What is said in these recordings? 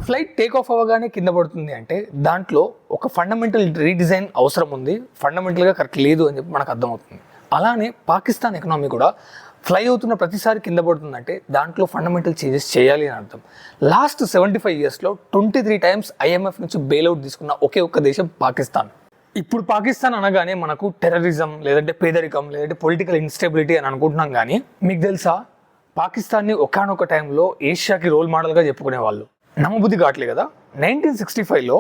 Flight take off అవ్వగానే కింద పడుతుంది అంటే దాంట్లో ఒక ఫండమెంటల్ రీడిజైన్ అవసరం ఉంది, ఫండమెంటల్గా కరెక్ట్ లేదు అని చెప్పి మనకు అర్థమవుతుంది. అలానే పాకిస్తాన్ ఎకనామీ కూడా ఫ్లై అవుతున్న ప్రతిసారి కింద పడుతుందంటే దాంట్లో ఫండమెంటల్ చేంజెస్ చేయాలి అని అర్థం. లాస్ట్ 75 yearsలో 23 times IMF నుంచి బెయిల్అవుట్ తీసుకున్న ఒకే ఒక్క దేశం పాకిస్తాన్. ఇప్పుడు పాకిస్తాన్ అనగానే మనకు టెర్రరిజం లేదంటే పేదరికం లేదంటే పొలిటికల్ ఇన్స్టెబిలిటీ అని అనుకుంటున్నాం. కానీ మీకు తెలుసా, పాకిస్తాన్ని ఒకానొక టైంలో ఏషియాకి రోల్ మోడల్గా చెప్పుకునేవాళ్ళు. నమ్మబుద్ధి కావట్లే కదా. 1965లో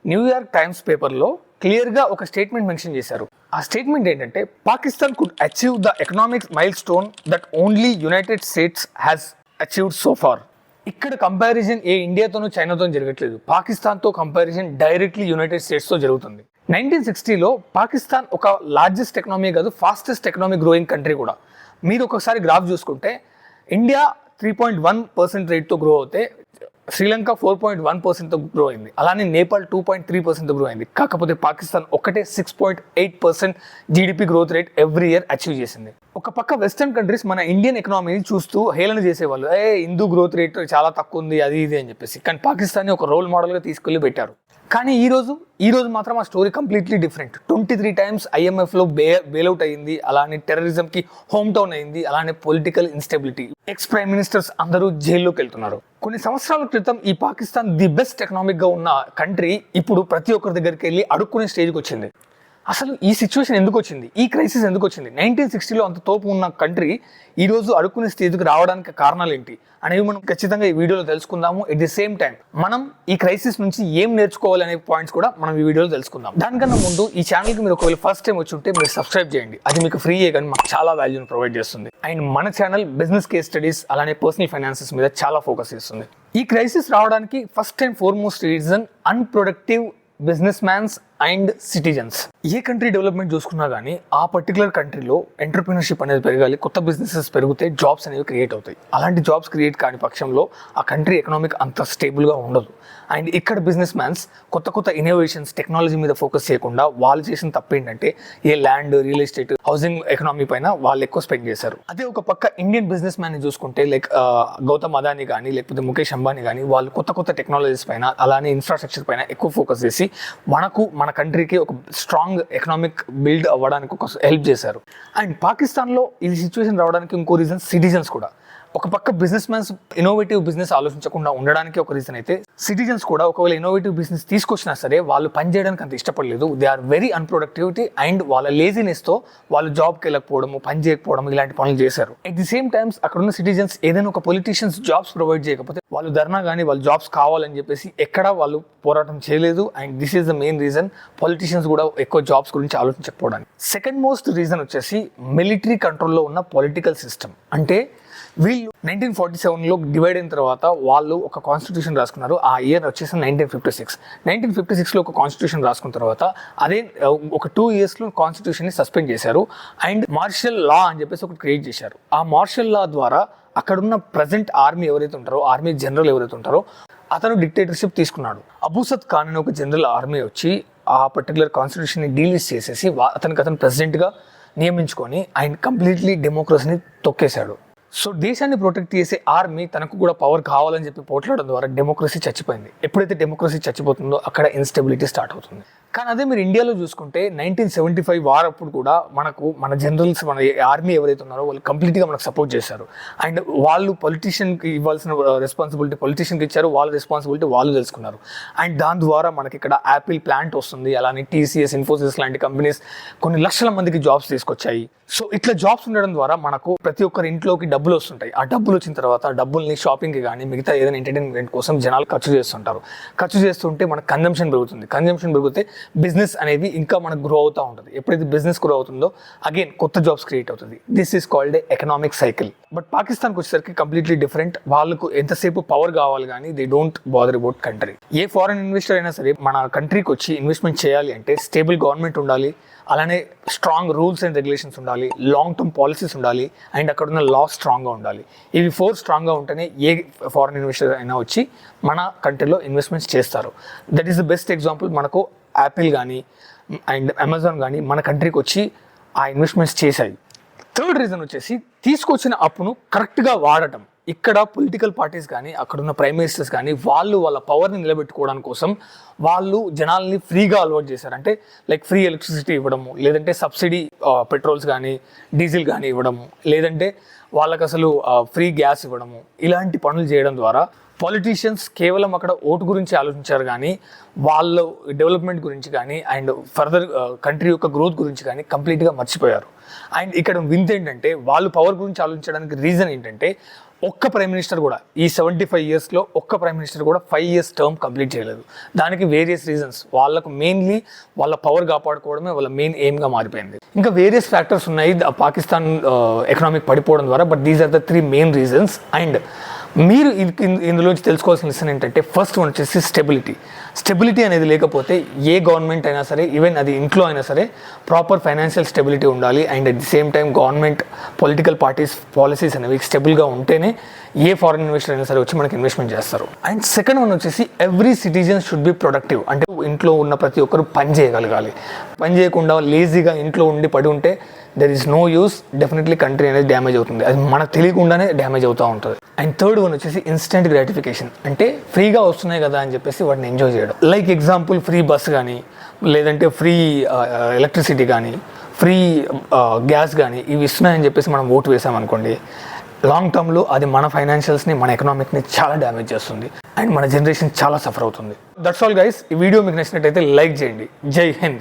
న్యూయార్క్ టైమ్స్ పేపర్లో క్లియర్గా ఒక స్టేట్మెంట్ మెన్షన్ చేశారు. ఆ స్టేట్మెంట్ ఏంటంటే, Pakistan could achieve the economic milestone that only United States has achieved so far. ఇక్కడ కంపారిజన్ ఏ ఇండియాతోనూ చైనాతో జరగట్లేదు, పాకిస్తాన్తో కంపారిజన్ డైరెక్ట్లీ యునైటెడ్ స్టేట్స్తో జరుగుతుంది. 1960లో పాకిస్తాన్ ఒక లార్జెస్ట్ ఎకనామీ కాదు, ఫాస్టెస్ట్ ఎకనామిక్ గ్రోయింగ్ కంట్రీ కూడా. మీరు ఒకసారి గ్రాఫ్ చూసుకుంటే ఇండియా 3.1% రేట్తో గ్రో అవుతే శ్రీలంక 4.1%తో గ్రో అయింది. అలానే నేపాల్ 2.3%తో గ్రో అయింది. కాకపోతే పాకిస్తాన్ ఒక్కటే 6.8% GDP growth rate every year achieve చేసింది. ఒక పక్క వెస్టర్న్ కంట్రీస్ మన ఇండియన్ ఎకనామీని చూస్తూ హేళన చేసేవాళ్ళు, హిందూ గ్రోత్ రేట్ చాలా తక్కువ ఉంది అది ఇది అని చెప్పేసి. కానీ పాకిస్తాన్ని ఒక రోల్ మోడల్గా తీసుకెళ్ళి పెట్టారు. కానీ ఈ రోజు మాత్రం ఆ స్టోరీ కంప్లీట్లీ డిఫరెంట్. 23 times IMFలో బెయిల్అవుట్ అయ్యింది, అలానే టెర్రరిజంకి హోమ్ టౌన్ అయింది, అలానే political instability, ex prime ministers అందరూ జైల్లోకి వెళ్తున్నారు. కొన్ని సంవత్సరాల క్రితం ఈ పాకిస్తాన్ ది బెస్ట్ ఎకనామిక్గా ఉన్న కంట్రీ ఇప్పుడు ప్రతి ఒక్కరి దగ్గరికి వెళ్ళి అడుక్కునే స్టేజ్కి వచ్చింది. అసలు ఈ సిచ్యువేషన్ ఎందుకు వచ్చింది, ఈ క్రైసిస్ ఎందుకు వచ్చింది? 1960లో అంత తోపు ఉన్న కంట్రీ ఈరోజు అడుక్కునే స్టేజ్కి రావడానికి కారణాలు ఏంటి అనేవి మనం ఖచ్చితంగా ఈ వీడియోలో తెలుసుకుందాము. ఎట్ ది సేమ్ టైం మనం ఈ క్రైసిస్ నుంచి ఏం నేర్చుకోవాలి అనే పాయింట్స్ కూడా మనం ఈ వీడియోలో తెలుసుకుందాం. దానికన్నా ముందు ఈ ఛానల్కి మీరు ఒకవేళ ఫస్ట్ టైం వచ్చి ఉంటే మీరు సబ్స్క్రైబ్ చేయండి. అది మీకు ఫ్రీయే కానీ మాకు చాలా వాల్యూని ప్రొవైడ్ చేస్తుంది. అండ్ మన ఛానల్ బిజినెస్ కేస్ స్టడీస్ అలానే పర్సనల్ ఫైనాన్సెస్ మీద చాలా ఫోకస్ చేస్తుంది. ఈ క్రైసిస్ రావడానికి first and foremost reason unproductive business mans and citizens. A country development చూసుకున్నా కానీ ఆ పర్టికులర్ కంట్రీలో ఎంటర్ప్రినర్షిప్ అనేది పెరగాలి, కొత్త బిజినెసెస్ పెరిగితే జాబ్స్ అనేవి క్రియేట్ అవుతాయి. అలాంటి జాబ్స్ క్రియేట్ కాని పక్షంలో ఆ కంట్రీ ఎకనామిక్ అంత స్టేబుల్గా ఉండదు. అండ్ ఇక్కడ బిజినెస్ మ్యాన్స్ కొత్త ఇన్నోవేషన్స్ టెక్నాలజీ మీద ఫోకస్ చేయకుండా వాళ్ళు చేసిన తప్పు ఏంటంటే ఏ land real estate housing economy పైన వాళ్ళు ఎక్కువ స్పెండ్ చేశారు. అదే ఒక పక్క ఇండియన్ బిజినెస్ మ్యాన్ చూసుకుంటే లైక్ గౌతమ్ అదానీ కానీ లేకపోతే ముఖేష్ అంబానీ కానీ వాళ్ళు కొత్త టెక్నాలజీస్ పైన అలానే ఇన్ఫ్రాస్ట్రక్చర్ పైన ఎక్కువ ఫోకస్ చేసి మన కంట్రీకి ఒక స్ట్రాంగ్ ఎకనామిక్ బిల్డ్ అవ్వడానికి ఒక హెల్ప్ చేశారు. అండ్ పాకిస్తాన్లో ఈ సిచ్యువేషన్ రావడానికి ఇంకో రీజన్ సిటిజన్స్ కూడా. ఒక పక్క బిజినెస్ మ్యాన్స్ ఇన్నోవేటివ్ బిజినెస్ ఆలోచించకుండా ఉండడానికి ఒక రీజన్ అయితే, సిటిజన్స్ కూడా ఒకవేళ ఇన్నోవేటివ్ బిజినెస్ తీసుకొచ్చినా సరే వాళ్ళు పని చేయడానికి అంత ఇష్టపడలేదు. దే ఆర్ వెరీ అన్ప్రొడక్టివిటీ అండ్ వాళ్ళ లేజినెస్తో వాళ్ళు జాబ్కి వెళ్ళకపోవడము, పని చేయకపోవడం ఇలాంటి పనులు చేశారు. అట్ ది సేమ్ టైమ్స్ అక్కడ ఉన్న సిటిజన్స్ ఏదైనా ఒక పొలిటీషియన్స్ జాబ్స్ ప్రొవైడ్ చేయకపోతే వాళ్ళు ధర్నా కానీ వాళ్ళు జాబ్స్ కావాలని చెప్పేసి ఎక్కడా వాళ్ళు పోరాటం చేయలేదు. And this is the main reason politicians కూడా ఎక్కువ జాబ్స్ గురించి ఆలోచించకపోవడానికి. సెకండ్ మోస్ట్ రీజన్ వచ్చేసి మిలిటరీ కంట్రోల్లో ఉన్న పొలిటికల్ సిస్టమ్. అంటే వీళ్ళు 1947లో డివైడ్ అయిన తర్వాత వాళ్ళు ఒక కాన్స్టిట్యూషన్ రాసుకున్నారు. ఆ ఇయర్ వచ్చేసి 1956లో ఒక కాన్స్టిట్యూషన్ రాసుకున్న తర్వాత అదే ఒక 2 yearsలో కాన్స్టిట్యూషన్ని సస్పెండ్ చేశారు. అండ్ మార్షల్ లా అని చెప్పేసి ఒకటి క్రియేట్ చేశారు. ఆ మార్షల్ లా ద్వారా అక్కడున్న ప్రజెంట్ ఆర్మీ ఎవరైతే ఉంటారో, ఆర్మీ జనరల్ ఎవరైతే ఉంటారో అతను డిక్టేటర్షిప్ తీసుకున్నాడు. అబూసద్ ఖాన్ అనే ఒక జనరల్ ఆర్మీ వచ్చి ఆ పర్టికులర్ కాన్స్టిట్యూషన్ని డీలిస్ట్ చేసేసి అతను ప్రెసిడెంట్గా నియమించుకొని ఆయన కంప్లీట్లీ డెమోక్రసీని తొక్కేశాడు. సో దేశాన్ని ప్రొటెక్ట్ చేసే ఆర్మీ తనకు కూడా పవర్ కావాలని చెప్పి పోట్లాడడం ద్వారా డెమోక్రసీ చచ్చిపోయింది. ఎప్పుడైతే డెమోక్రసీ చచ్చిపోతుందో అక్కడ ఇన్స్టెబిలిటీ స్టార్ట్ అవుతుంది. కానీ అదే మీరు ఇండియాలో చూసుకుంటే 1975 వార్ అప్పుడు కూడా మన జనరల్స్ మన ఆర్మీ ఎవరైతే ఉన్నారో వాళ్ళు కంప్లీట్గా మనకు సపోర్ట్ చేశారు. అండ్ వాళ్ళు పొలిటీషియన్కి ఇవ్వాల్సిన రెస్పాన్సిబిలిటీ పొలిటీషియన్కి ఇచ్చారు, వాళ్ళ రెస్పాన్సిబిలిటీ వాళ్ళు తెలుసుకున్నారు. అండ్ దాని ద్వారా మనకి ఇక్కడ యాపిల్ ప్లాంట్ వస్తుంది, అలానే TCS, ఇన్ఫోసిస్ లాంటి కంపెనీస్ కొన్ని లక్షల మందికి జాబ్స్ తీసుకొచ్చాయి. సో ఇట్లా జాబ్స్ ఉండడం ద్వారా మనకు ప్రతి ఒక్కరి ఇంట్లోకి డబ్బులు వస్తుంటాయి. ఆ డబ్బులు వచ్చిన తర్వాత డబ్బుల్ని షాపింగ్కి కానీ మిగతా ఏదైనా ఎంటర్టైన్మెంట్ కోసం జనాలు ఖర్చు చేస్తుంటారు. ఖర్చు చేస్తుంటే మనకు కన్జంప్షన్ పెరుగుతుంది. కన్జంప్షన్ పెరిగితే బిజినెస్ అనేది ఇంకా మనకు గ్రో అవుతూ ఉంటుంది. ఎప్పుడైతే బిజినెస్ గ్రో అవుతుందో అగైన్ కొత్త జాబ్స్ క్రియేట్ అవుతుంది. This is called a economic cycle. But పాకిస్తాన్కి వచ్చేసరికి కంప్లీట్లీ డిఫరెంట్. వాళ్ళకు ఎంతసేపు పవర్ కావాలి కానీ they don't bother about country. A foreign investor అయినా సరే మన కంట్రీకి వచ్చి ఇన్వెస్ట్మెంట్ చేయాలి అంటే స్టేబుల్ గవర్నమెంట్ ఉండాలి, అలానే స్ట్రాంగ్ రూల్స్ అండ్ రెగ్యులేషన్స్ ఉండాలి, లాంగ్ టర్మ్ పాలసీస్ ఉండాలి, అండ్ అక్కడ ఉన్న లా స్ట్రాంగ్గా ఉండాలి. ఇవి 4 స్ట్రాంగ్గా ఉంటేనే ఏ ఫారెన్ ఇన్వెస్టర్ అయినా వచ్చి మన కంట్రీలో ఇన్వెస్ట్మెంట్స్ చేస్తారు. That is the best example. మనకు యాపిల్ కానీ అండ్ అమెజాన్ కానీ మన కంట్రీకి వచ్చి ఆ ఇన్వెస్ట్మెంట్స్ చేశాయి. థర్డ్ రీజన్ వచ్చేసి తీసుకొచ్చిన అప్పును కరెక్ట్గా వాడటం. ఇక్కడ పొలిటికల్ పార్టీస్ కానీ అక్కడున్న ప్రైమ్ మినిస్టర్స్ కానీ వాళ్ళు వాళ్ళ పవర్ని నిలబెట్టుకోవడం కోసం వాళ్ళు జనాల్ని ఫ్రీగా అలవాటు చేశారు. అంటే లైక్ ఫ్రీ ఎలక్ట్రిసిటీ ఇవ్వడము, లేదంటే సబ్సిడీ పెట్రోల్స్ కానీ డీజిల్ కానీ ఇవ్వడము, లేదంటే వాళ్ళకి అసలు ఫ్రీ గ్యాస్ ఇవ్వడము, ఇలాంటి పనులు చేయడం ద్వారా పాలిటీషియన్స్ కేవలం అక్కడ ఓటు గురించి ఆలోచించారు కానీ వాళ్ళ డెవలప్మెంట్ గురించి కానీ అండ్ ఫర్దర్ కంట్రీ యొక్క గ్రోత్ గురించి కానీ కంప్లీట్గా మర్చిపోయారు. అండ్ ఇక్కడ వింత ఏంటంటే వాళ్ళు పవర్ గురించి ఆలోచించడానికి రీజన్ ఏంటంటే ఒక్క ప్రైమ్ మినిస్టర్ కూడా ఈ 75 yearsలో ఒక్క ప్రైమ్ మినిస్టర్ కూడా 5 years టర్మ్ కంప్లీట్ చేయలేదు. దానికి వేరియస్ రీజన్స్, వాళ్ళకు మెయిన్లీ వాళ్ళ పవర్ కాపాడుకోవడమే వాళ్ళ మెయిన్ ఎయిమ్గా మారిపోయింది. ఇంకా వేరియస్ ఫ్యాక్టర్స్ ఉన్నాయి పాకిస్తాన్ ఎకనామిక్ పడిపోవడం ద్వారా, but these are the 3 main reasons. And మీరు ఇందులోంచి తెలుసుకోవాల్సిన విషయం ఏంటంటే ఫస్ట్ వన్ వచ్చేసి స్టెబిలిటీ అనేది లేకపోతే ఏ గవర్నమెంట్ అయినా సరే, ఈవెన్ అది ఇంట్లో అయినా సరే ప్రాపర్ ఫైనాన్షియల్ స్టెబిలిటీ ఉండాలి. And at the same time government political policies అనేవి స్టెబుల్గా ఉంటేనే ఏ ఫారెన్ ఇన్వెస్టర్ అయినా సరే వచ్చి మనకి ఇన్వెస్ట్మెంట్ చేస్తారు. అండ్ సెకండ్ వన్ వచ్చేసి every citizen should be productive. అంటే ఇంట్లో ఉన్న ప్రతి ఒక్కరు పని చేయగలగాలి. పని చేయకుండా లేజీగా ఇంట్లో ఉండి పడి ఉంటే there is no use, definitely country అనేది డ్యామేజ్ అవుతుంది. అది మనకు తెలియకుండానే డ్యామేజ్ అవుతూ ఉంటుంది. అండ్ థర్డ్ వన్ వచ్చేసి ఇన్స్టెంట్ గ్రాటిఫికేషన్. అంటే ఫ్రీగా వస్తున్నాయి కదా అని చెప్పేసి వాటిని ఎంజాయ్ చేయడం. లైక్ ఎగ్జాంపుల్ ఫ్రీ బస్ కానీ, లేదంటే ఫ్రీ ఎలక్ట్రిసిటీ కానీ, ఫ్రీ గ్యాస్ కానీ ఇవి ఇస్తున్నాయని చెప్పేసి మనం ఓటు వేసామనుకోండి, లాంగ్ టర్మ్లో అది మన ఫైనాన్షియల్స్ని, మన ఎకనామిక్ని చాలా డ్యామేజ్ చేస్తుంది అండ్ మన జనరేషన్ చాలా సఫర్ అవుతుంది. That's all guys. ఈ వీడియో మీకు నచ్చినట్టయితే లైక్ చేయండి. జై హింద్.